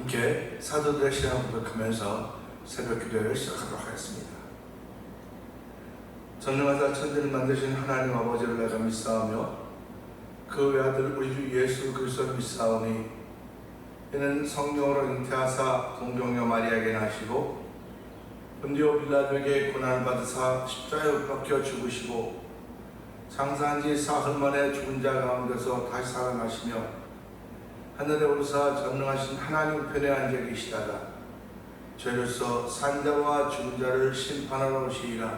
함께 사도들의 신앙을 고백하면서 새벽 기도를 시작하도록 하겠습니다. 전능하사 천지를 만드신 하나님 아버지를 내가 믿사오며 그 외아들 우리 주 예수 그리스도를 믿사오니 이는 성령으로 잉태하사 동정녀 마리아에게 나시고 본디오 빌라도에게 고난을 받으사 십자가에 못 박혀 죽으시고 장사한 지 사흘 만에 죽은 자 가운데서 다시 살아나시며 하늘에 오르사 전능하신 하나님 편에 앉아 계시다가 죄로서 산자와 죽은 자를 심판하러 오시리라.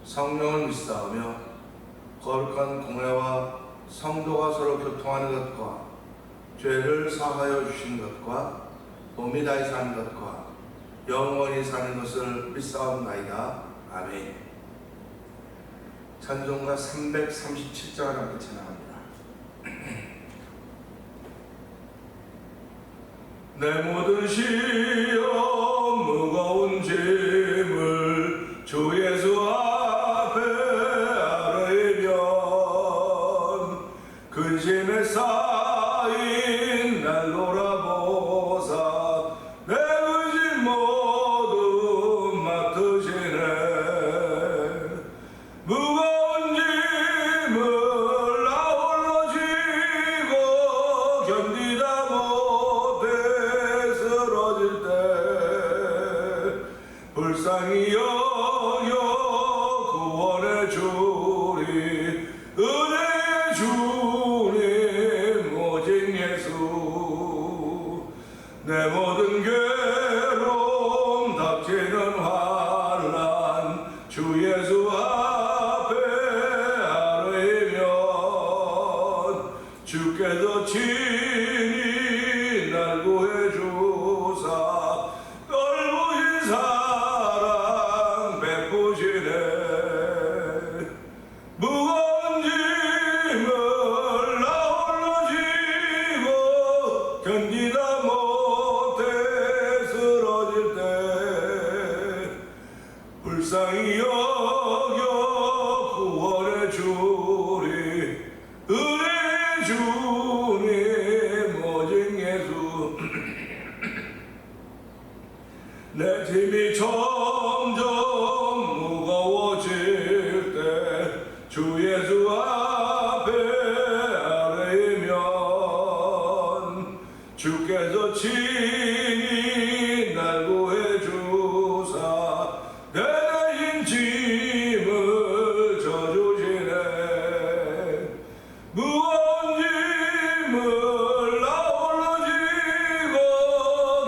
성령을 믿사오며 거룩한 공회와 성도가 서로 교통하는 것과 죄를 사하여 주시는 것과 몸이 다시 사는 것과 영원히 사는 것을 믿사옵나이다. 아멘. 찬송가 337장을 함께 찬양합니다. 내 모든 시험 무거운 짐을 주 예수 앞에 아뢰면 근심에 쌓인 날 돌아보사 내 근심 모두 맡으시네. 무거운 짐을 나 홀로 지고 견디다 못해 쓰러질 때 불쌍히 여겨 구원해 주리. 은혜의 주님 오직 예수. 내 모든 괴로움 닥치는 환난 주 예수 앞에 아뢰면 주께서 친히 날 구해 주사 넓으신 사랑 베푸시네. 무거운 짐을 나 홀로 지고 견디다 못해 쓰러질 때 불쌍히 여겨 구원해 주리. 은혜의 주님 오직 예수. 내 짐이 점점 무거워질 때 주 예수 앞에 아뢰면 주께서 친히 날 구해 주사 내 대신 짐을 져주시네. 무거운 짐을 나 홀로 지고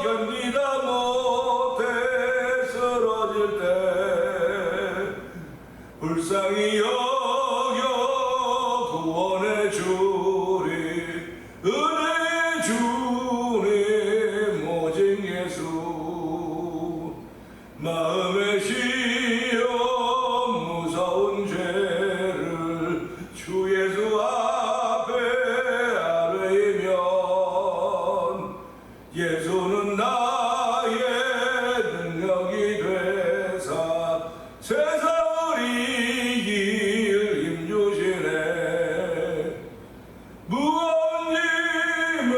견디다 못해 쓰러질 때 불쌍히 여겨 구원해 주리. 은혜의 주님 오직 예수. 마음의 시험 무서운 죄를 주 예수 앞에 아뢰면 예수는 나의 능력이 되사 세상을 이길 힘주시네. 무거운 짐을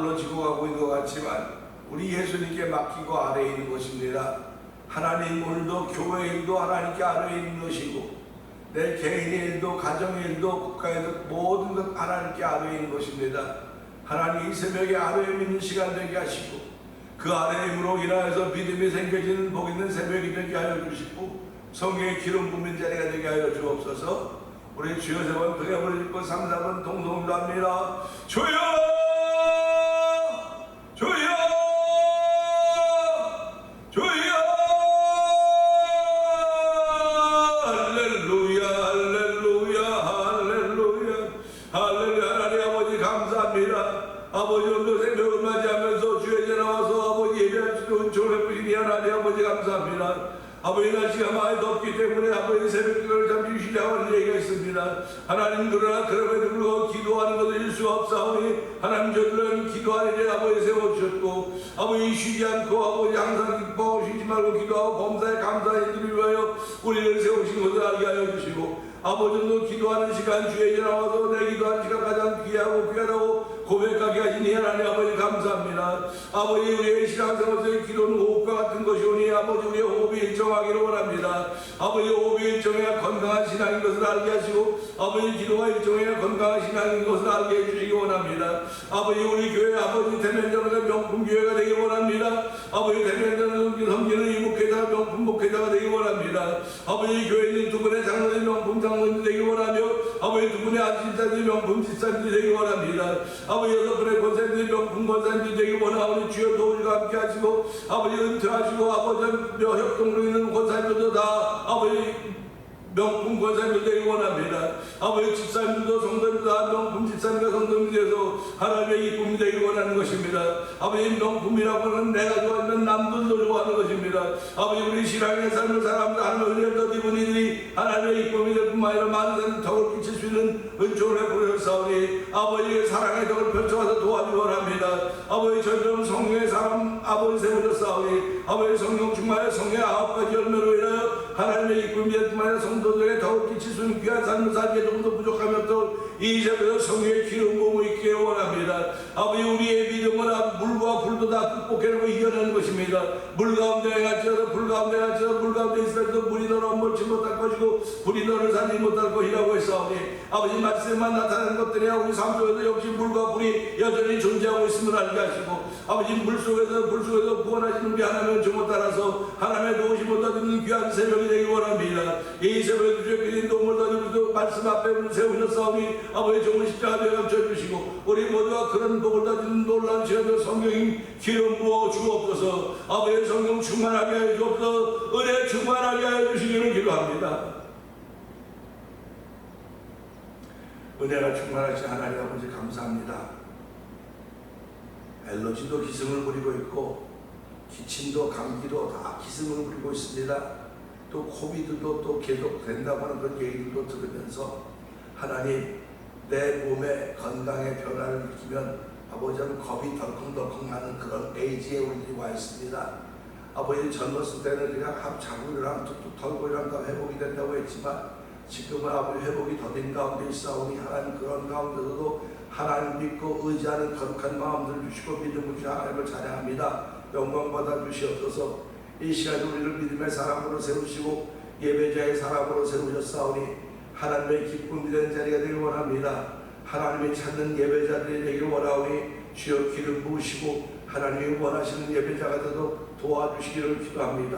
아울러 지고 가고 있는 것 같지만 우리 예수님께 맡기고 아래에 있는 것입니다. 하나님 오늘도 교회 일도 하나님께 아래에 있는 것이고 내 개인의 일도 가정의 일도 국가의 일도 모든 것 하나님께 아래에 있는 것입니다. 하나님 이 새벽에 아뢰에 있는 시간 되게 하시고 그 아뢰임으로 인하여서 믿음이 생겨지는 복 있는 새벽이 되게 하여 주시고 성령의 기름 부은 자리가 되게 하여 주옵소서. 우리 주여 세 번 크게 부르짖고 3, 4번 동성기도합니다. 주여 주여 주여 할렐루야 할렐루야 할렐루야 할렐루야. 하나님 아버지 감사합니다. 아버지 오늘 생명을 맞이하면서 주의 제 나와서 아버지 예배할 수 있는 은총을 베푸시니 하나님 아버지 감사합니다. 아버지 날씨가 많이 덥기 때문에 아버지 새벽기도를 잠시 쉬자고 얘기가 있습니다. 하나님 그러나 그럼에도 불구하고 기도하는 것을 잃을 수 없사오니 하나님 저들은 기도하는 일 아버지 세워주셨고 아버지 쉬지 않고 아버지 항상 기뻐하고 쉬지 말고 기도하고 범사에 감사해 드리기 위하여 우리를 세우신 것을 알게 하여 주시고 아버지도 기도하는 시간 주에 나와서 내 기도하는 시간 가장 귀하고 귀하다고 고백하게 하시니 하나님 아버지 감사합니다. 아버지 우리의 신앙생활에서의 기도는 호흡과 같은 것이오니 아버지 우리의 호흡이 일정하기를 원합니다. 아버지 호흡이 일정해야 건강한 신앙인 것을 알게 하시고 아버지 기도가 일정해야 건강한 신앙인 것을 알게 해주시기 원합니다. 아버지 우리 교회 아버지 대면전의 명품 교회가 되기 원합니다. 아버지 대면전을 섬기는 이 목회자 명품 목회자가 되기 원합니다. 아버지 교회는 두 분의 장로님 명품 장로님 되기 원하며 아버지 두 분의 안집사님 명품 집사님 되기 원합니다. 아버지 여섯 분의 권사님들 명품 권사님들 되기 원하오니 주여 도우시고 함께 하시고 아버지 은퇴하시고 아버지 협동으로 있는 권사님들도 다 아버지 명품 권사님들 되기 원합니다. 아버지 집사님들도 성도님도 다 명품 집사님과 성도님들에서 하나님의 기쁨이 되기 원하는 것입니다. 아버지 명품이라고 하는 내가 좋아하는 남들도 좋아하는 것입니다. 아버지 우리 신앙의 삶을 살아가면서 하나님의 은혜를 더입은 이들이 하나님의 기쁨이 될 뿐만 아니라 많은 사람 덕을 끼칠 수 있는 은총을 베풀었사오니 아버지의 사랑의 덕을 펼쳐가서 도와주기 원합니다. 아버지 저희들은 성령의 사람 아버지 세우셨사오니 아버지 성령 충만하여 성령의 9가지 열매로 인하여 하나님의 기쁨이 될 뿐만 아니라 성도들에게 덕을 끼칠 수 있는 귀한 삶을 살기에 조금도 부족함이 없도록 이 새벽에 성령의 기름 부음을 있기를 원합니다. 아버지 우리의 믿음은 물과 불도 다 극복해내고 이겨내는 것입니다. 물 가운데 행할지라도 불 가운데 행할지라도 물 가운데 있을지라도 물이 너를 엄벌치 못할 것이고 불이 너를 살리지 못할 것이라고 했사오니 아버지 말씀만 나타나는 것들이 우리 삶 속에도 역시 물과 불이 여전히 존재하고 있음을 알게 하시고 아버지 불 속에서 구원하시는 우리 하나님의 종을 따라서 하나님의 도우심을 얻는 귀한 새벽이 되기 원합니다. 이 새벽에 주의 도움을 얻으면서 말씀 앞에 세우셨사오니 아버지 종을 십자가에 감춰주시고 우리 모두가 그런 복을 얻는 놀라운 시간에 성령님 기름 부어 주옵소서. 아버지 성령 충만하게 하여 주옵소서. 은혜 충만하게 하여 주시기를 기도합니다. 은혜가 충만하신 하나님 아버지 감사합니다. 엘러지도 기승을 부리고 있고 기침도 감기도 다 기승을 부리고 있습니다. 또 코비드도 또 계속 된다고 하는 그런 얘기들도 들으면서 하나님 내 몸의 건강의 변화를 느끼면 아버지는 겁이 덜컹덜컹 나는 그런 에이지에 우리들이 와 있습니다. 아버지 젊었을 때는 그냥 자국이랑 툭툭 털고 이런다 회복이 된다고 했지만 지금은 아버지 회복이 더딘 가운데 있사오니 하나님 그런 가운데서도 하나님 믿고 의지하는 거룩한 마음들을 주시고 믿음을 주시고 하나님을 찬양합니다. 영광 받아 주시옵소서. 이 시간에 우리를 믿음의 사람으로 세우시고 예배자의 사람으로 세우셨사오니 하나님의 기쁨이 되는 자리가 되길 원합니다. 하나님이 찾는 예배자들이 되길 원하오니 주여 기름 부으시고 하나님이 원하시는 예배자가 되도록 도와주시기를 기도합니다.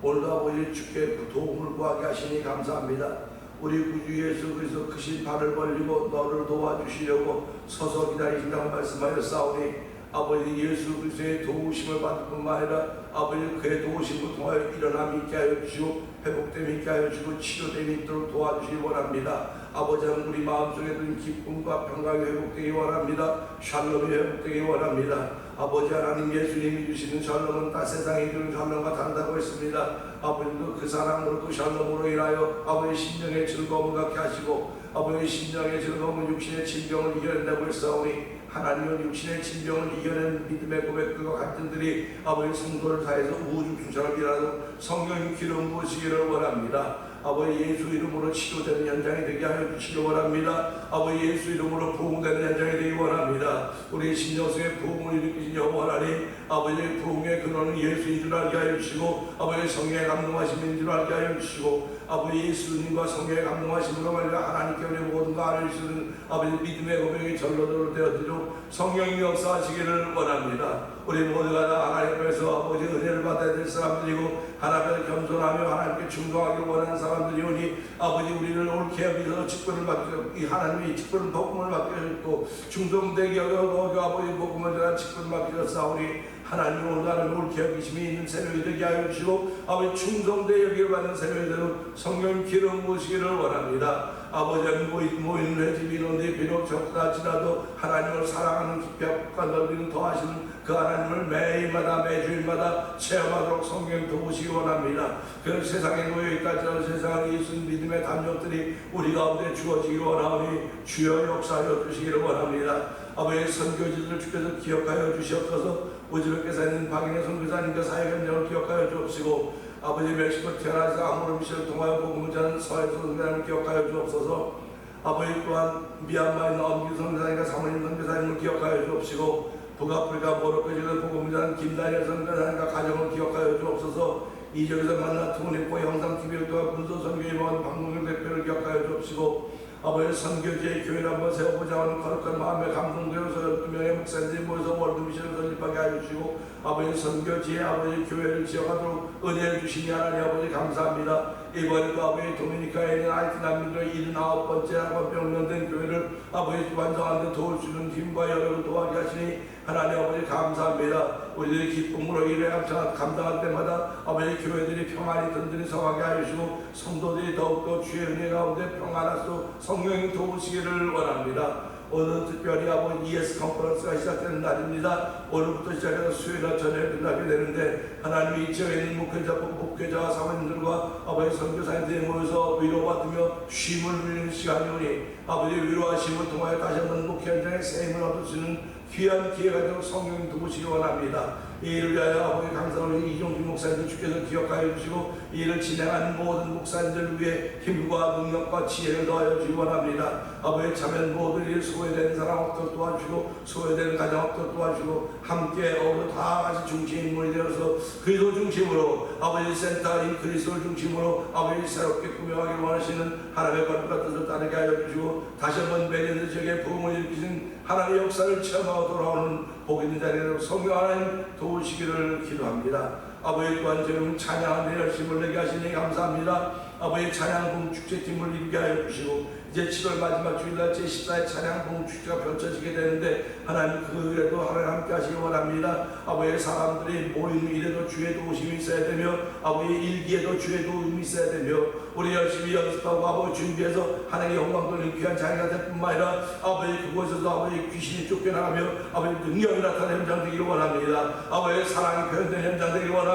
오늘도 아버지 주께 도움을 구하게 하시니 감사합니다. 우리 구주 예수 그리스도 크신 발을 벌리고 너를 도와주시려고 서서 기다리신다고 말씀하였사오니 아버지 예수 그리스도의 도우심을 받을 뿐만 아니라 아버지 그의 도우심을 통하여 일어남이 있게 하여 주시고 회복됨이 있게 하여 주시고 치료됨이 있도록 도와주시기 원합니다. 아버지는 우리 마음속에 든 기쁨과 평강이 회복되기 원합니다. 샬롬이 회복되기 원합니다. 아버지 하나님 예수님이 주시는 샬롬은 다 세상이 주는 샬롬과 다르다고 했습니다. 아버지도 그 사랑으로 그 샬롬으로 인하여 아버지 심령의 즐거움을 갖게 하시고 아버지 심령의 즐거움은 육신의 질병을 이겨낸다고 했사오니 하나님은 육신의 질병을 이겨낸 믿음의 고백들과 갈등들이 아버지 성도를 다해서 우주충처럼 일하는 성령 기름 부으시기를 원합니다. 아버지 예수 이름으로 치료되는 현장이 되게 하여 주시기 원합니다. 아버지 예수 이름으로 부흥되는 현장이 되기 원합니다. 우리 심령속에 부흥을 일으키신 여호와 하나님, 아버지의 부흥의 근원은 예수인 줄 알게 하여 주시고, 아버지의 성령의 감동하심인 줄 알게 하여 주시고, 아버지 예수님과 성령의 감동하심으로 말미암아 하나님께 우리 모든 거 알려주시는 아버지 믿음의 고백이 절로대로 되어지도록 성령이 역사하시기를 원합니다. 우리 모두가 다 하나님 앞에서 아버지 은혜를 받아야 될 사람들이고, 하나님 앞에 겸손하며 하나님께 충성하기를 원하는 사람들이오니, 아버지 우리를 옳게 여기서 직분을 맡기고, 이 하나님의 직분을 복음을 맡겨주고, 충성되게 여겨 아버지 복음을 전한 직분을 맡겨주사오니, 하나님 오늘 나를 옳게 여기심이 있는 새벽이 되게 하여 주시고, 아버지 충성되게 여기를 받는 새벽이 되도록 성령 기름 부으시기를 원합니다. 아버지 모이는 회집이 있는데 비록 적다지라도 하나님을 사랑하는 깊이와 넓이는 더하시는 그 하나님을 매일마다 매주일마다 체험하도록 성령 도우시기 원합니다. 그 세상에 놓여있다지라도 세상의 예수님 믿음의 담력들이 우리 가운데 주어지기 원하오니 주여 역사하여 주시기를 원합니다. 아버지 선교지들을 주께서 기억하여 주시옵소서. 우즈베키스탄에 있는 박인혜 선교사님과 사회견장을 기억하여 주옵시고, 아버지 멕시코 태어나서 아무르 미션을 통하여 복음을 전하는 서해수 선교사님을 기억하여 주옵소서. 아버지 또한 미얀마에 있는 엄기 선교사님과 사모님 선교사님을 기억하여 주옵시고, 북아프리카 모로코에 있는 복음을 전하는 김다니엘 선교사님과 가정을 기억하여 주옵소서. 이 지역에서 만나 투혼했고 영상TV를 통한 군소선교임원 박문경 대표를 기억하여 주옵시고, 아버지 선교지의 교회를 한번 세워보자 하는 거룩한 마음에 감동되어서 12명의 목사님들이 모여서 월드미션을 설립하게 하여 주시고, 아버지 선교지의 아버지 교회를 지어가도록 은혜를 주시니 하나님 아버지 감사합니다. 이번에도 아버지 도미니카에 있는 하이티 난민들의 79번째 한번병명된 교회를 아버지 완성하는 데 도울 수 있는 힘과 여력을 도와게 하시니 하나님 아버지 감사합니다. 우리들이 기쁨으로 일에 감당할 때마다 아버지 교회들이 평안히 든든히 서하게 하여 주시고, 성도들이 더욱더 주의 은혜 가운데 평안하소 성령이 도우시기를 원합니다. 오늘 특별히 아버지 ES 컨퍼런스가 시작되는 날입니다. 오늘부터 시작해서 수요일날 저녁에 끝나게 되는데, 하나님이 이 지역에 있는 목회자와 사모님들과 아버지 선교사님들이 모여서 위로받으며 쉼을 누리는 시간이오니, 아버지 위로하심을 통하여 다시 한번 목회 현장에 세임을 얻을 수 있는 귀한 기회가 되도록 성령이 도우시기 원합니다. 이 일을 위하여 아버지 강사로 이종준 목사님들 주께서 기억하여 주시고, 이 일을 진행하는 모든 목사님들을 위해 힘과 능력과 지혜를 더하여 주기 원합니다. 아버지 참여한 모든 일 소외되는 사람 없도록 도와주시고, 소외되는 가정 없도록 도와주시고, 함께 어우러 다 같이 중심 인물이 되어서 그리스도 중심으로 아버지 센터인 그리스도를 중심으로 아버지 새롭게 꾸며가기를 원하시는 하나님의 거룩한 뜻을 따르게 하여 주시고, 다시 한번 매년 지역에 부흥을 일으키신 하나님의 역사를 체험하고 돌아오는 복 있는 자리로 성령 하나님 도우시기를 기도합니다. 아버지 또한 저희는 찬양하는 열심을 내게 하시니 감사합니다. 아버지 찬양봉 축제팀을 이루게 하여 주시고, 이제 7월 마지막 주일날 제14회 찬양봉 축제가 펼쳐지게 되는데, 하나님 그 일에도 하나님 함께 하시기 원합니다. 아버지 사람들이 모이는 일에도 주의 도우심이 있어야 되며, 아버지 일기에도 주의 도움이 있어야 되며, 우리 열심히 연습하고 아버지 준비해서 하나님의 영광 돌리는 귀한 자리가 될 뿐만 아니라, 아버지 그곳에서 아버지 귀신이 쫓겨나가며 아버지 능력이 나타나는 현장 되기를 원합니다. 아버지 사랑이 표현되는 현장 되기를 원합니다.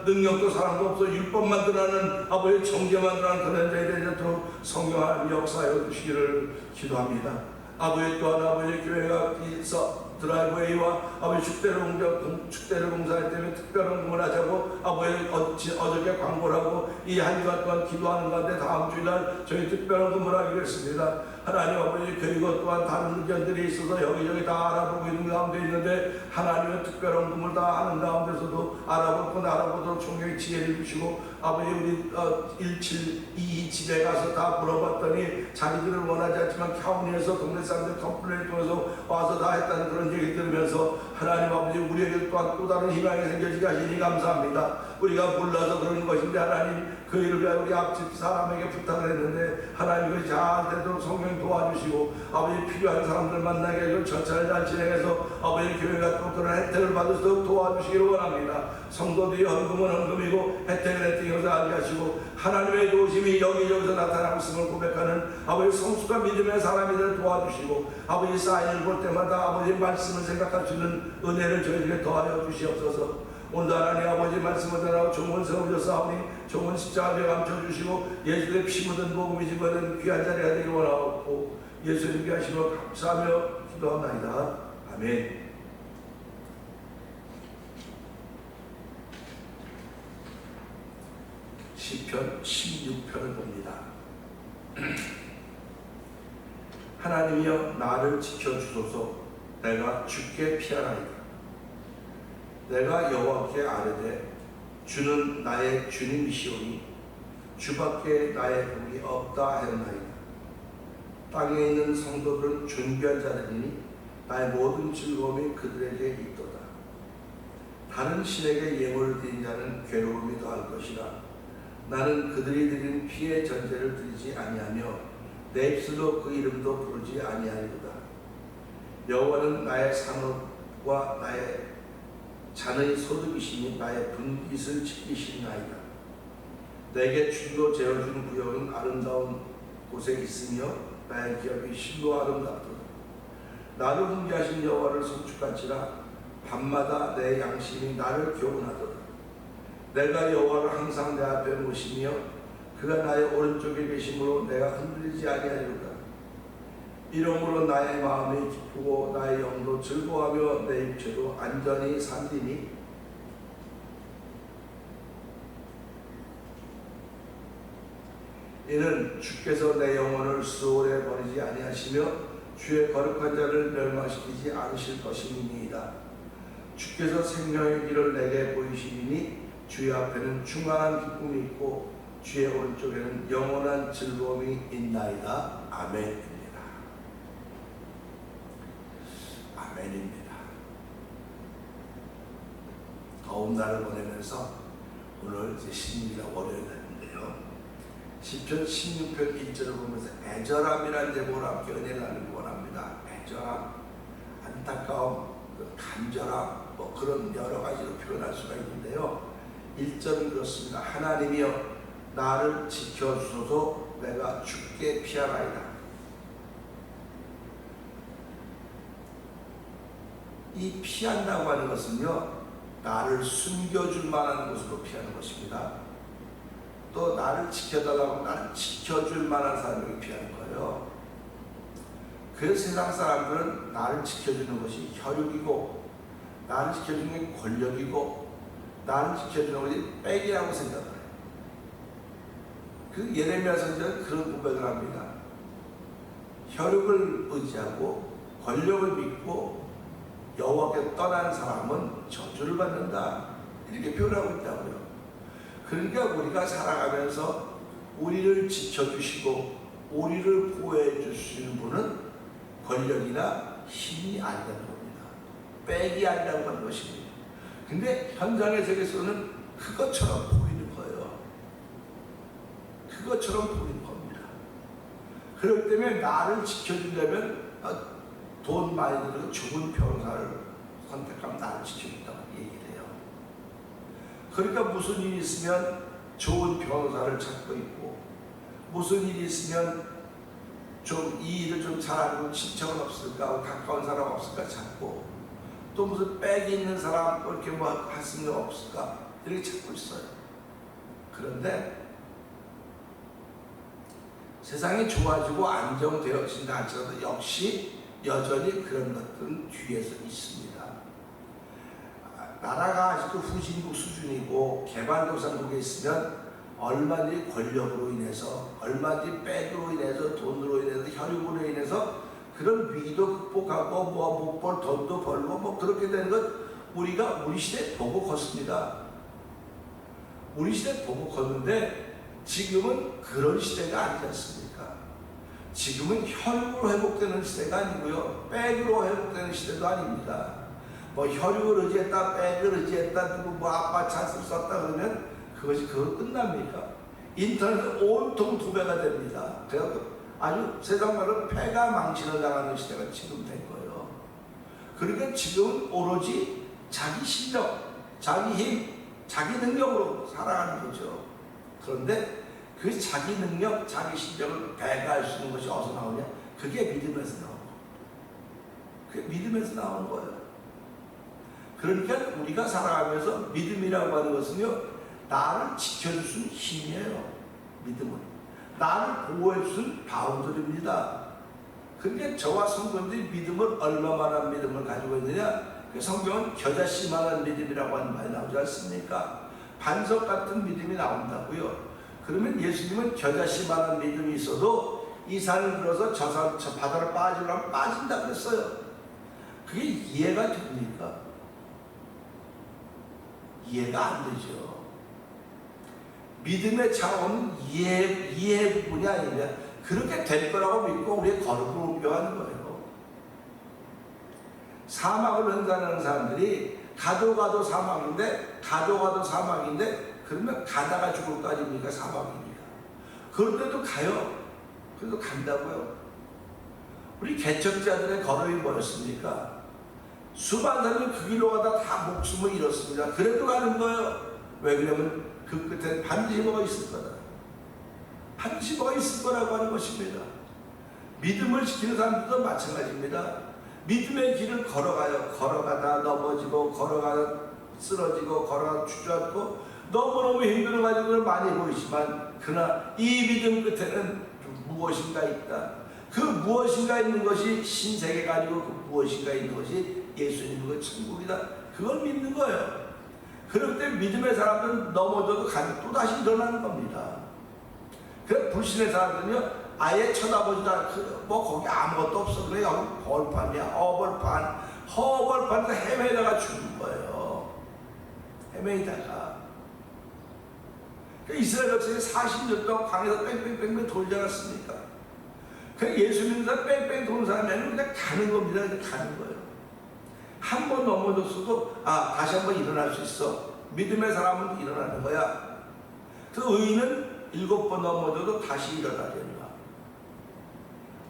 능력도 사랑도 없어 율법만 드러나는 아버지 정죄만 드러나는 그런 현장이 되도록 성령 하나님 역사하여 주시기를 기도합니다. 아버지 또한 아버지 교회가 있어 드라이브웨이와 아버지 축대를 공사할 때문에 특별한 공을 하자고 아버지 어저께 광고를 하고 이 한 주간 동안 기도하는 가운데 다음 주일날 저희 특별한 공을 하기로 했습니다. 하나님 아버지 그리고 또한 다른 의견들이 있어서 여기저기 다 알아보고 있는 가운데 있는데, 하나님의 특별한 공을 다 아는 가운데서도 알아보도록 총명의 지혜를 주시고, 아버지 우리 1722 집에 가서 다 물어봤더니 자기들을 원하지 않지만 카운티에서 동네 사람들 컴플레인을 통해서 와서 다 했다는 그런 얘기 들으면서, 하나님 아버지 우리에게 또한 또 다른 희망이 생겨지게 하시니 감사합니다. 우리가 몰라서 그러는 것인데 하나님 그 일을 위하여 우리 앞집 사람에게 부탁을 했는데, 하나님 그것이 잘 되도록 성령 도와주시고, 아버지 필요한 사람들 만나게 해서 절차를 잘 진행해서 아버지 교회가 또 그런 혜택을 받을 수 있도록 도와주시기를 원합니다. 성도들이 헌금은 헌금이고 혜택은 혜택이어서 알게 하시고, 하나님의 도우심이 여기저기서 나타나고 있음을 고백하는 아버지 성숙한 믿음의 사람이들 도와주시고, 아버지 사인을 볼 때마다 아버지 말씀을 생각할 수 있는 은혜를 저희에게 더하여 주시옵소서. 오늘 하나님 아버지 말씀을 전하고 종은 세워졌사오니 종은 십자가에 감춰주시고, 예수의 피 묻은 복음이 집어든 귀한 자리가 되기를 원하옵고, 예수님께 하시며 감사하며 기도합나이다. 아멘. 시편 16편을 봅니다. 하나님이여 나를 지켜주소서. 내가 주께 피하나이다. 내가 여호와께 아뢰되 주는 나의 주님이시오니 주밖에 나의 복이 없다 하였나이다. 땅에 있는 성도들은 존귀한 자들이니 나의 모든 즐거움이 그들에게 있도다. 다른 신에게 예물을 드린 자는 괴로움이 더할 것이라. 나는 그들이 드린 피의 전제를 드리지 아니하며 내 입술로 그 이름도 부르지 아니하리로다. 여호와는 나의 산업과 나의 잔의 소득이시니 나의 분깃을 지키시나이다. 내게 줄로 재어준 구역은 아름다운 곳에 있으며 나의 기업이 실로 아름답도다. 나를 훈계하신 여호와를 송축할지라. 밤마다 내 양심이 나를 교훈하도다. 내가 여호와를 항상 내 앞에 모시며 그가 나의 오른쪽에 계심으로 내가 흔들리지 아니하리로다. 이러므로 나의 마음이 기쁘고 나의 영도 즐거워하며 내 육체도 안전히 살리니 이는 주께서 내 영혼을 수월에 버리지 아니하시며 주의 거룩한 자를 멸망시키지 않으실 것임이니이다. 주께서 생명의 길을 내게 보이시니 주의 앞에는 충만한 기쁨이 있고 주의 오른쪽에는 영원한 즐거움이 있나이다. 아멘입니다. 아멘입니다. 더운 날을 보내면서 오늘 이제 16일 월요일 날인데요. 시편 16편 1절을 보면서 애절함이라는 제목으로 함께 은혜를 나누기 원합니다. 애절함, 안타까움, 간절함, 그런 여러 가지로 표현할 수가 있는데요. 1절은 그렇습니다. 하나님이여 나를 지켜주소서. 내가 주께 피하나이다. 이 피한다고 하는 것은요, 나를 숨겨줄 만한 곳으로 피하는 것입니다. 또 나를 지켜달라고 나를 지켜줄 만한 사람에게 피하는 거예요. 그래서 세상 사람들은 나를 지켜주는 것이 혈육이고, 나를 지켜주는 게 권력이고, 나를 지켜주는 것이 빽이라고 생각을 해요. 그 예레미야 선지자는 그런 고백을 합니다. 혈육을 의지하고 권력을 믿고 여호와께 떠난 사람은 저주를 받는다. 이렇게 표현하고 있다고요. 그러니까 우리가 살아가면서 우리를 지켜주시고 우리를 보호해 주시는 분은 권력이나 힘이 아니라는 겁니다. 빽이 아니라고 하는 것입니다. 근데 현장의 세계에서는 그것처럼 보이는 거예요. 그것처럼 보이는 겁니다. 그렇기 때문에 나를 지켜주려면 돈 많이 들고 좋은 변호사를 선택하면 나를 지켜준다고 얘기를 해요. 그러니까 무슨 일이 있으면 좋은 변호사를 찾고 있고, 무슨 일이 있으면 좀 이 일을 좀 잘 알고 친척은 없을까, 가까운 사람 없을까 찾고, 또 무슨 빽이 있는 사람 또 이렇게 뭐 할 수 있는 거 없을까 이렇게 찾고 있어요. 그런데 세상이 좋아지고 안정되어진다 할지라도 역시 여전히 그런 것들은 뒤에서 있습니다. 나라가 아직도 후진국 수준이고 개발도상국에 있으면 얼마든지 권력으로 인해서, 얼마든지 빽으로 인해서, 돈으로 인해서, 혈육으로 인해서 그런 위기도 극복하고 못 벌 돈도 벌고 뭐 그렇게 되는 것 우리가 우리 시대 보고 컸습니다. 우리 시대 보고 컸는데 지금은 그런 시대가 아니지 않습니까? 지금은 혈육으로 회복되는 시대가 아니고요, 빽으로 회복되는 시대도 아닙니다. 뭐 혈육을 의지했다, 빽을 의지했다, 누구 뭐 아빠 찬스를 썼다 그러면 그것이 그거 끝납니까? 인터넷은 온통 도배가 됩니다. 그래서 아주 세상 말로 패가 망신을 당하는 시대가 지금 된 거예요. 그러니까 지금은 오로지 자기 실력, 자기 힘, 자기 능력으로 살아가는 거죠. 그런데 그 자기 능력, 자기 실력을 배가할 수 있는 것이 어디서 나오냐? 그게 믿음에서 나오는 거예요. 그게 믿음에서 나오는 거예요. 그러니까 우리가 살아가면서 믿음이라고 하는 것은요, 나를 지켜줄 수 있는 힘이에요. 믿음은. 나를 보호해 주는 바운더리입니다. 그러니까 저와 성도님들이 믿음을 얼마만한 믿음을 가지고 있느냐? 그 성경은 겨자씨만한 믿음이라고 하는 말이 나오지 않습니까? 반석 같은 믿음이 나온다고요. 그러면 예수님은 겨자씨만한 믿음이 있어도 이 산을 들어서 저 바다로 빠지려면 빠진다 그랬어요. 그게 이해가 됩니까? 이해가 안 되죠. 믿음의 차원은 이해 부분이 아니냐. 그렇게 될 거라고 믿고 우리의 걸음을 옮겨가는 거예요. 사막을 횡단하는 사람들이 가도 사막인데 그러면 가다가 죽을 거 아닙니까? 사막입니다. 그런데도 가요. 그래도 간다고요. 우리 개척자들의 걸음이 뭐였습니까? 수많은 사람이 그 길로 가다 다 목숨을 잃었습니다. 그래도 가는 거예요. 왜 그러냐면 그 끝에 반드시 뭐가 있을 거다. 반드시 뭐가 있을 거라고 하는 것입니다. 믿음을 지키는 사람들도 마찬가지입니다. 믿음의 길을 걸어가요. 걸어가다 넘어지고, 걸어가다 쓰러지고, 걸어가다 주저앉고, 너무너무 힘들어가지고 많이 보이지만, 그러나 이 믿음 끝에는 무엇인가 있다. 그 무엇인가 있는 것이 신세계가 아니고 그 무엇인가 있는 것이 예수님의 천국이다. 그걸 믿는 거예요. 그럴 때 믿음의 사람들은 넘어져도 또다시 일어나는 겁니다. 그 불신의 사람들은요, 아예 쳐다보지도 않고, 거기 아무것도 없어. 그래, 여기 벌판이야. 허벌판에서 헤매다가 죽는 거예요. 헤매다가. 이스라엘 백성이 40년 동안 강에서 뺑뺑뺑뺑 돌지 않았습니까? 그냥 예수 믿는 사람 뺑뺑 도는 사람이 아니라 그냥 가는 겁니다. 그냥 가는 거예요. 한 번 넘어졌어도, 다시 한 번 일어날 수 있어. 믿음의 사람은 일어나는 거야. 그 의인은 7번 넘어져도 다시 일어나려니와.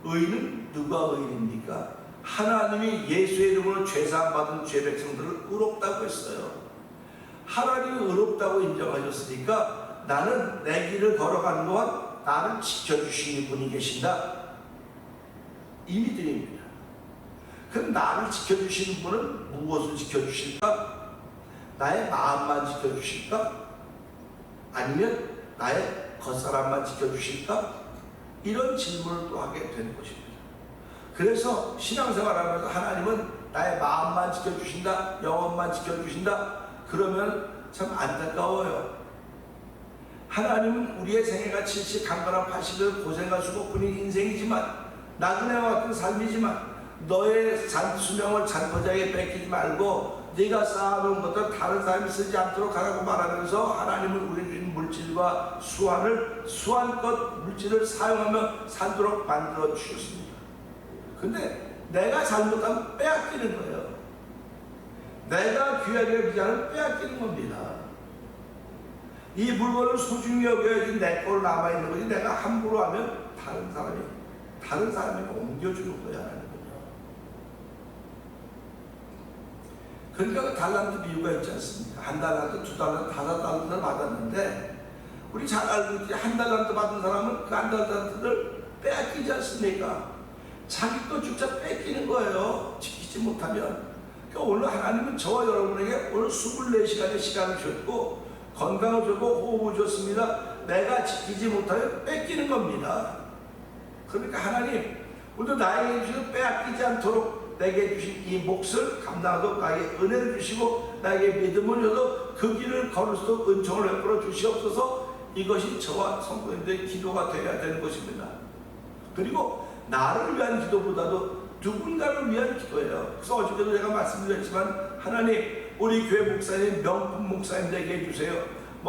의인은 누가 의인입니까? 하나님이 예수의 이름으로 죄사함 받은 죄 백성들을 의롭다고 했어요. 하나님이 의롭다고 인정하셨으니까 나는 내 길을 걸어가는 동안 나를 지켜주시는 분이 계신다. 이 믿음입니다. 그럼 나를 지켜주시는 분은 무엇을 지켜주실까? 나의 마음만 지켜주실까? 아니면 나의 겉사람만 지켜주실까? 이런 질문을 또 하게 되는 것입니다. 그래서 신앙생활하면서 하나님은 나의 마음만 지켜주신다, 영혼만 지켜주신다. 그러면 참 안타까워요. 하나님은 우리의 생애가 70, 강건한 80을 고생과 수고뿐인 인생이지만, 나그네와 같은 삶이지만 너의 수명을 잔포자에게 뺏기지 말고 네가 쌓아놓은 것들 다른 사람이 쓰지 않도록 하라고 말하면서 하나님은 우리 주신 물질과 수완껏 물질을 사용하며 살도록 만들어 주셨습니다. 근데 내가 잘못하면 빼앗기는 거예요. 내가 귀하게 여기지 않으면 빼앗기는 겁니다. 이 물건을 소중히 여겨야지 내 꼴 남아있는 거지, 내가 함부로 하면 다른 사람이 옮겨주는 거야 하는 거죠. 그러니까 그 달란트 비유가 있지 않습니까? 1달란트, 2달란트, 5달란트를 받았는데, 우리 잘 알고 있지, 1달란트 받은 사람은 그 1달란트를 빼앗기지 않습니까? 자기 것조차 뺏기는 거예요. 지키지 못하면. 그러니까 오늘 하나님은 저와 여러분에게 오늘 24시간의 시간을 주셨고, 건강을 주고 호흡을 줬습니다. 내가 지키지 못하면 뺏기는 겁니다. 그러니까 하나님, 오늘 나에게 주신 빼앗기지 않도록 내게 주신 이 몫을 감당하도록 나에게 은혜를 주시고 나에게 믿음을 줘서 그 길을 걸을 수 있도록 은총을 베풀어 주시옵소서. 이것이 저와 성도님들의 기도가 되어야 되는 것입니다. 그리고 나를 위한 기도보다도 누군가를 위한 기도예요. 그래서 어저께도 제가 말씀드렸지만, 하나님, 우리 교회 목사님, 명품 목사님 되게 해주세요.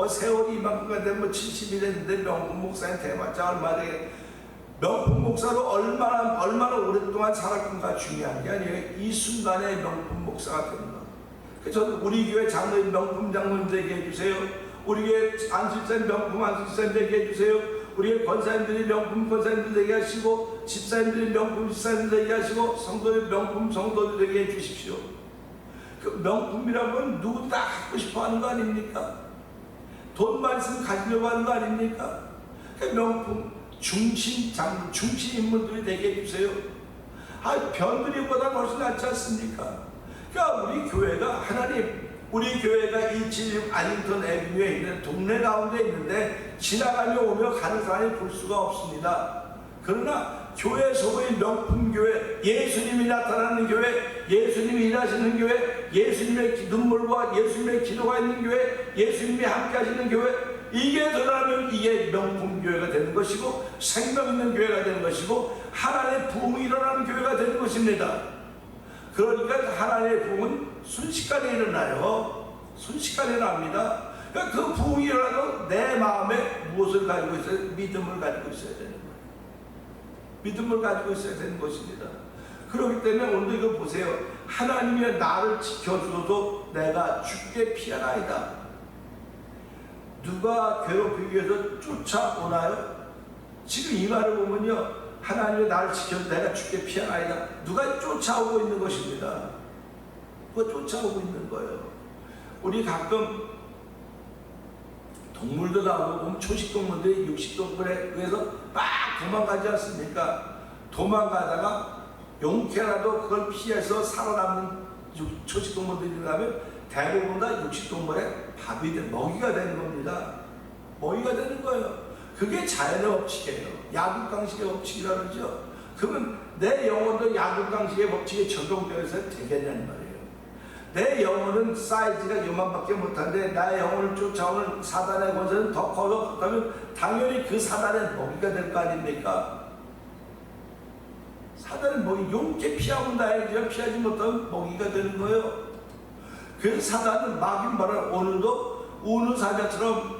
세월이 이만큼가 되면 70이 됐는데 명품 목사님 대봤자 얼마 되게. 명품 목사로 얼마나 오랫동안 살았는가 중요한 게 아니에요. 이 순간에 명품 목사가 되는 거. 그래서 저는 우리 교회 장로님 명품 장로님 되게 해주세요. 우리 교회 안수집사님 명품 안수집사님 되게 해주세요. 우리 교회 권사님들이 명품 권사님들 되게 하시고, 집사님들이 명품 집사님들 되게 하시고, 성도들 명품 성도들 되게 해주십시오. 그 명품이라는 건 누구도 다 갖고 싶어 하는 거 아닙니까? 돈만 있으면 가지려고 하는 거 아닙니까? 그 명품 중심 인물들이 되게 해주세요. 변두리보다 훨씬 낫지 않습니까? 그러니까 우리 교회가, 하나님, 우리 교회가 176 알링턴 애비뉴에 있는 동네 가운데 있는데 지나가며 오며 가는 사람이 볼 수가 없습니다. 그러나 교회 소의 명품 교회, 예수님이 나타나는 교회, 예수님이 일하시는 교회, 예수님의 눈물과 예수님의 기도가 있는 교회, 예수님이 함께 하시는 교회, 이게 드러나면 이게 명품 교회가 되는 것이고 생명 있는 교회가 되는 것이고 하나님의 부흥이 일어나는 교회가 되는 것입니다. 그러니까 하나님의 부흥은 순식간에 일어나요. 순식간에 일어납니다. 그러니까 그 부흥이 일어나도 내 마음에 무엇을 가지고 있어야 돼요? 믿음을 가지고 있어야 되는 거예요. 믿음을 가지고 있어야 되는 것입니다. 그렇기 때문에 오늘도 이거 보세요. 하나님이 나를 지켜주어도 내가 죽게 피하나이다. 누가 괴롭히기 위해서 쫓아오나요? 지금 이 말을 보면요, 하나님이 나를 지켜서 내가 죽게 피하나이다. 누가 쫓아오고 있는 것입니다. 누가 쫓아오고 있는 거예요. 우리 가끔 동물도 나오고 보면 초식동물들이 육식동물에 의해서 막 도망가지 않습니까? 도망가다가 용케라도 그걸 피해서 살아남는 초식동물들이라면 대부분 다 육식동물의 밥이 먹이가 되는 겁니다. 먹이가 되는 거예요. 그게 자연의 법칙이에요. 야국강식의 법칙이라 그러죠. 그러면 내 영혼도 야국강식의 법칙에 적용되어서 되겠냐는 말이에요. 내 영혼은 사이즈가 요만밖에 못한데 나의 영혼을 쫓아오는 사단의 권세는 더 커서 그렇다면 당연히 그 사단의 먹이가 될 거 아닙니까? 사단의 먹이, 용케 피하면 다행이지만 피하지 못하면 먹이가 되는 거예요. 그래서 사단은 막인 바람 오늘도 우는 사자처럼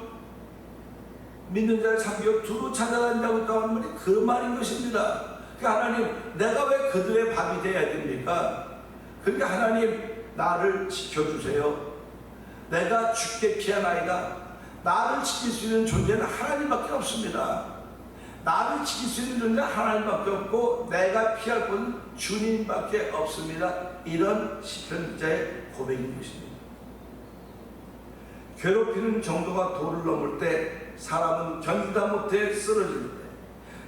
믿는 자를 삼겨 두루 찾아다닌다고 했다는 말이 그 말인 것입니다. 그러니까 하나님, 내가 왜 그들의 밥이 되어야 됩니까? 그러니까 하나님, 나를 지켜주세요. 내가 죽게 피하나이다. 나를 지킬 수 있는 존재는 하나님밖에 없습니다. 나를 지킬 수 있는 존재는 하나님밖에 없고 내가 피할 곳은 주님밖에 없습니다. 이런 시편 기자의 고백인 것입니다. 괴롭히는 정도가 도를 넘을 때 사람은 견디다 못해 쓰러질 때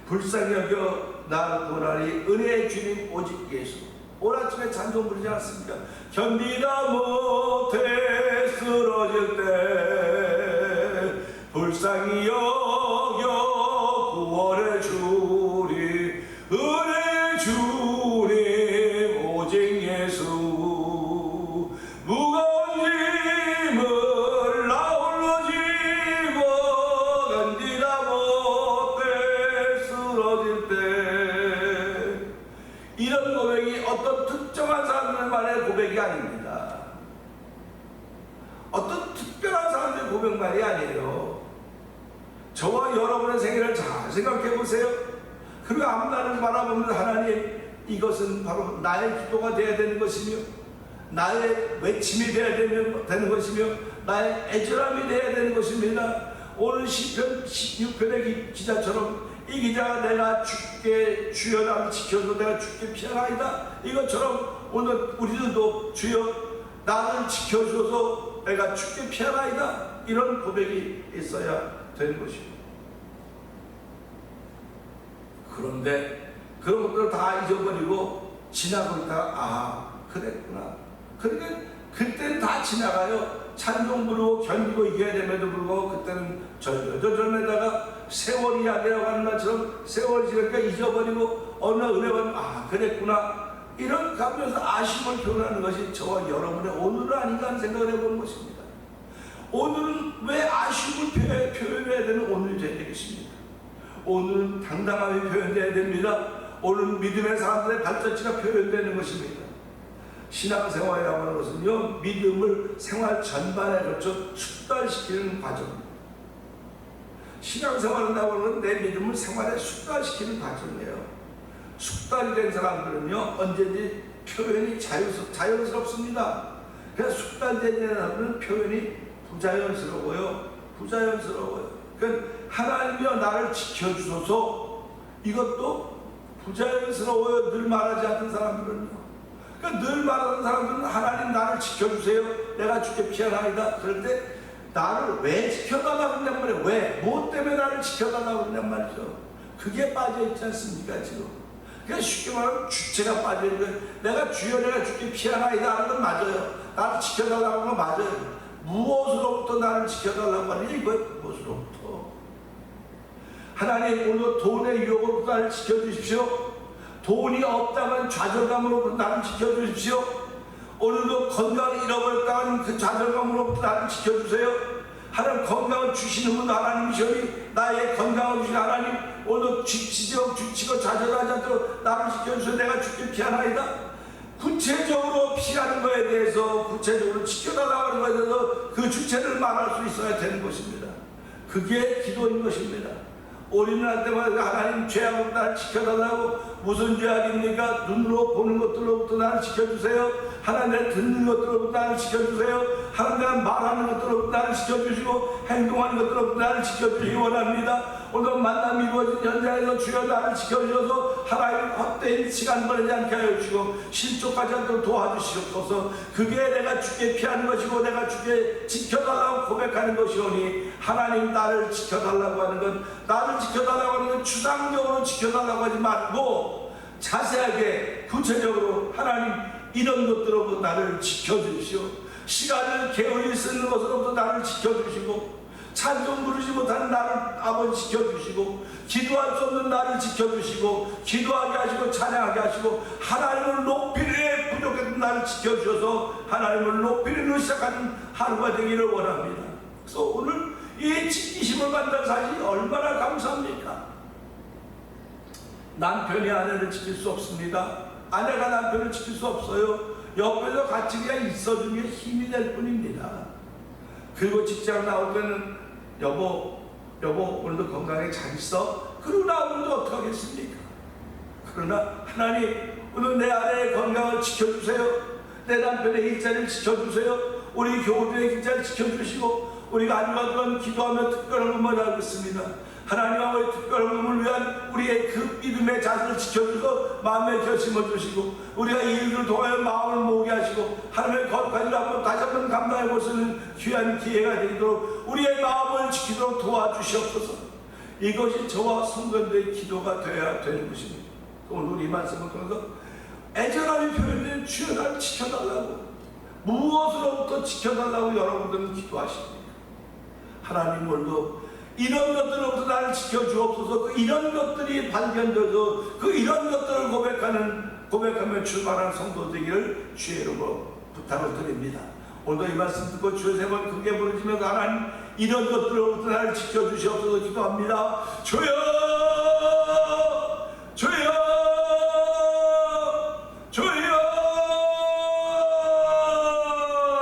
불쌍히 여겨 나를 구원하리 은혜의 주님 오직 예수. 오늘 아침에 찬송 부르지 않습니까? 견디다 못해 쓰러질 때 불쌍히 여겨 구원해 주리 은혜 주님 오직 예수. 무거운 짐을 나 홀로 지고 견디다 못해 쓰러질 때. 이런 고백이 어떤 특정한 사람들만의 고백이 아닙니다. 어떤 특별한 사람들의 고백만이 아니에요. 저와 여러분의 생애를 잘 생각해 보세요. 그리고 앞날을 바라보면 하나님, 이것은 바로 나의 기도가 되어야 되는 것이며 나의 외침이 되어야 되는 것이며 나의 애절함이 되어야 되는 것입니다. 오늘 시편 16편의 기자처럼 이 기자가 내가 죽게 주여 나를 지켜서 내가 죽게 피하나이다. 이것처럼 오늘 우리들도 주여 나를 지켜줘서 내가 죽게 피하나이다. 이런 고백이 있어야 되는 것입니다. 그런데 그런 것들을 다 잊어버리고 지나고 있다가 그랬구나. 그러니까 그때는 다 지나가요. 찬송 부르고 견디고 이겨야 됨에도 불구하고 그때는 절절절절에다가 세월이 이야기라고 하는 것처럼 세월이 지나니까 잊어버리고 어느 날 은혜 받으면 그랬구나. 이런 가면서 아쉬움을 표현하는 것이 저와 여러분의 오늘은 아닌가 하는 생각을 해보는 것입니다. 오늘은 왜 아쉬움을 표현해야 되는 오늘이 되어야 되겠습니까? 오늘은 당당함이 표현되어야 됩니다. 오늘은 믿음의 사람들의 발자취가 표현되는 것입니다. 신앙생활이라고 하는 것은요, 믿음을 생활 전반에 걸쳐 숙달시키는 과정입니다. 신앙생활한다고 하는 건 내 믿음을 생활에 숙달시키는 과정이에요. 숙달이 된 사람들은요, 언제든지 표현이 자연스럽습니다. 그래서 숙달된 사람들은 표현이 부자연스러워요. 그러니까 하나님이여 나를 지켜주소서, 이것도 부자연스러워요. 늘 말하지 않는 사람들은요. 그러니까 늘 말하는 사람들은 하나님 나를 지켜주세요. 내가 죽게 피하나이다. 그럴 때 나를 왜 지켜달라고 그런단 말이에요. 왜? 무엇 때문에 나를 지켜달라고 그런단 말이죠. 그게 빠져있지 않습니까 지금. 그러니까 쉽게 말하면 주체가 빠져있는 거예요. 내가 주여 내가 죽게 피하나이다 하는 건 맞아요. 나를 지켜달라고 하는 건 맞아요. 무엇으로부터 나를 지켜달라고 하느냐 이거예요. 무엇으로부터. 하나님 오늘 돈의 유혹으로부터 나를 지켜주십시오. 돈이 없다면 좌절감으로부터 나를 지켜주십시오. 오늘도 건강을 잃어버렸다는 그 좌절감으로부터 나를 지켜주세요. 하나님 건강을 주시는 분 하나님이시오니 나의 건강을 주신 하나님 오늘 지치고 좌절하지 않도록 나를 지켜주셔서 내가 주께 피하나이다. 구체적으로 피하는 것에 대해서 구체적으로 지켜달라고 하는 것에 대해서 그 주체를 말할 수 있어야 되는 것입니다. 그게 기도인 것입니다. 우리는 할 때마다 하나님 죄악으로 나를 지켜달라고. 무슨 죄악입니까? 눈으로 보는 것들로부터 나를 지켜주세요. 하나님 듣는 것들로부터 나를 지켜주세요. 하나님 말하는 것들로부터 나를 지켜주시고 행동하는 것들로부터 나를 지켜주시기 원합니다. 오늘 만남이 이루어진 현장에서 주여 나를 지켜주셔서 하나님 헛된 시간 보내지 않게 하여 주시고 실족하지 않도록 도와주시옵소서. 그게 내가 주께 피하는 것이고 내가 주께 지켜달라고 고백하는 것이오니 하나님 나를 지켜달라고 하는 것, 나를 지켜달라고 하는 건 추상적으로 지켜달라고 하지 말고 자세하게 구체적으로 하나님 이런 것들로부터 나를 지켜주시오. 시간을 게을리 쓰는 것으로부터 나를 지켜주시고 찬송 부르지 못하는 나를 아버지 지켜주시고 기도할 수 없는 나를 지켜주시고 기도하게 하시고 찬양하게 하시고 하나님을 높이는 부족했던 나를 지켜주셔서 하나님을 높이는 시작하는 하루가 되기를 원합니다. 그래서 오늘 이 지키심을 받는 사실이 얼마나 감사합니까? 남편이 아내를 지킬 수 없습니다. 아내가 남편을 지킬 수 없어요. 옆에서 같이 그냥 있어주는 게 힘이 될 뿐입니다. 그리고 직장 나올 때는 여보 오늘도 건강하게 잘 있어? 그러고 나오면 어떡하겠습니까? 그러나 하나님 오늘 내 아내의 건강을 지켜주세요. 내 남편의 일자리를 지켜주세요. 우리 교우들의 일자리를 지켜주시고 우리가 안주한 기도하며 특별한 것만 알고 있습니다. 하나님 아버지 특별한 꿈을 위한 우리의 그 믿음의 자세를 지켜주고 마음의 결심을 주시고 우리가 이 일을 통하여 마음을 모으게 하시고 하나님의 거룩한 일을 한번 다시 한번 감당해 볼 수 있는 귀한 기회가 되도록 우리의 마음을 지키도록 도와주시옵소서. 이것이 저와 성도들의 기도가 되어야 되는 것입니다. 오늘 이 말씀을 통해서 애절함이 표현된 주여 나를 지켜달라고 무엇으로부터 지켜달라고 여러분들은 기도하십니다. 하나님 오늘도 이런 것들로부터 나를 지켜주옵소서. 그 이런 것들이 발견되어서 그 이런 것들을 고백하며 출발하는 성도 되기를 주의 이름으로 부탁을 드립니다. 오늘도 이 말씀 듣고 주여 세 번 크게 부르시면서 하나님 이런 것들로부터 나를 지켜주시옵소서 기도합니다. 주여 주여 주여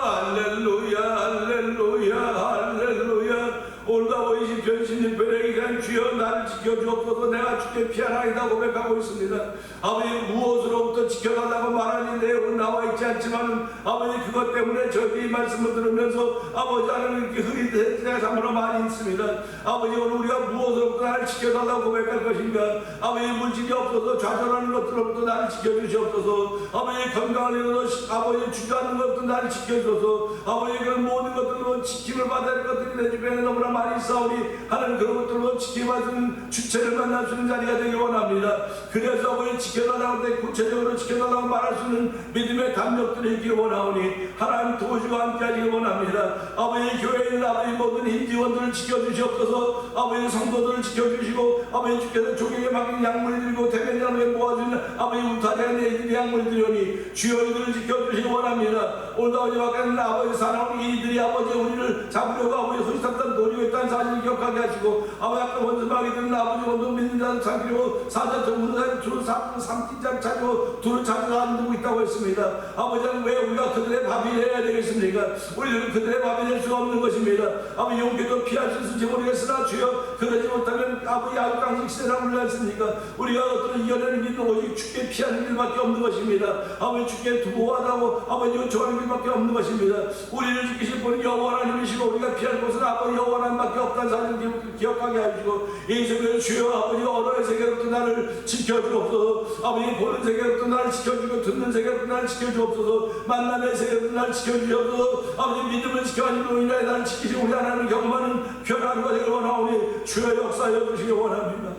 할렐루야 할렐루야 할렐루야. 오늘도 아버지 변신님 배려에 대한 주여 나를 지켜주옵소서. 내가 주께 피하나이다 고백하고 있습니다. 아버지 무엇으로부터 지켜달라고 말하는 내용은 나와 있지 않지만 아버지 그것 때문에 저희 말씀을 들으면서 아버지 하나님 이렇게 내가 참으로 많이 있습니다. 아버지 오늘 우리가 무엇으로부터 나를 지켜달라고 고백할 것인가. 아버지 물질이 없어서 좌절하는 것들로부터 나를 지켜주시옵소서. 아버지 건강을 잃어서 아버지 주저하는 것도 나를 지켜주소서. 아버지 그 모든 것들로 지킴을 받아야 할 것들이 내 주변에 너무나 많이 있사오니 하나님 그런 것들로 지켜받은 주체를 만날 수 있는 자리가 되길 원합니다. 그래서 아버지 지켜달라고 때 구체적으로 지켜달라고 말할 수 있는 믿음의 담력들이 있기를 원하오니 하나님 도우시고 함께 하시길 원합니다. 아버지 교회에 있는 아버지 모든 힘지원들을 지켜주시옵소서. 아버지 성도들을 지켜주시고 아버지 주께서 조경에 맡긴 양물을 들고 대변장에 모아주는 아버지 우타자의 내일의 양물을 들으니 주여 이들을 지켜주시기 원합니다. 오늘도 아버지 밖에는 아버지 사나운 이들이 아버지 우리를 잡으려고 아버지 허시탄탄 노리고 있다는 사실을 기억하게 하시고 아버지 아까 원수마귀 들은 아버지 원동 믿는 자를 잡으려고 사자 정문을 주로 삼킨자를 찾고 둘을 찾으러 앉고 있다고 했습니다. 아버지는 왜 우리가 그들의 밥이 되어야 되겠습니까? 우리들은 그들의 밥이 될 수가 없는 것입니다. 아버지 용기도 피할 수 있을지 모르겠으나 주여 그러지 못하면 아버지 아우강식 시대라고 불렀습니까? 우리가 어떤 이겨내는 길은 오직 주께 피하는 길밖에 없는 것입니다. 아버지 주께 두고하다고 아버지 요청하는 길밖에 없는 것입니다. 우리를 지키실 분은 여호와 하나님이시고 우리가 피할 곳은 아버지 여호와 하나님밖에 없다는 사실을 기억하게 하시고 이 세계를 주여 아버지 언어의 세계로부터 나를 지켜주옵소서. 아버지 보는 세계로부터 나를 지켜주고 듣는 세계로부터 나를 지켜주옵소서. 만남의 세계로부터 나를 지켜주옵소서. 아버지 믿음을 지켜가지고 인하여 나를 지키시고 우리 하나님을 경험하는 귀한 하루가 되길 원하오니 주여 역사하여 주시기 원합니다.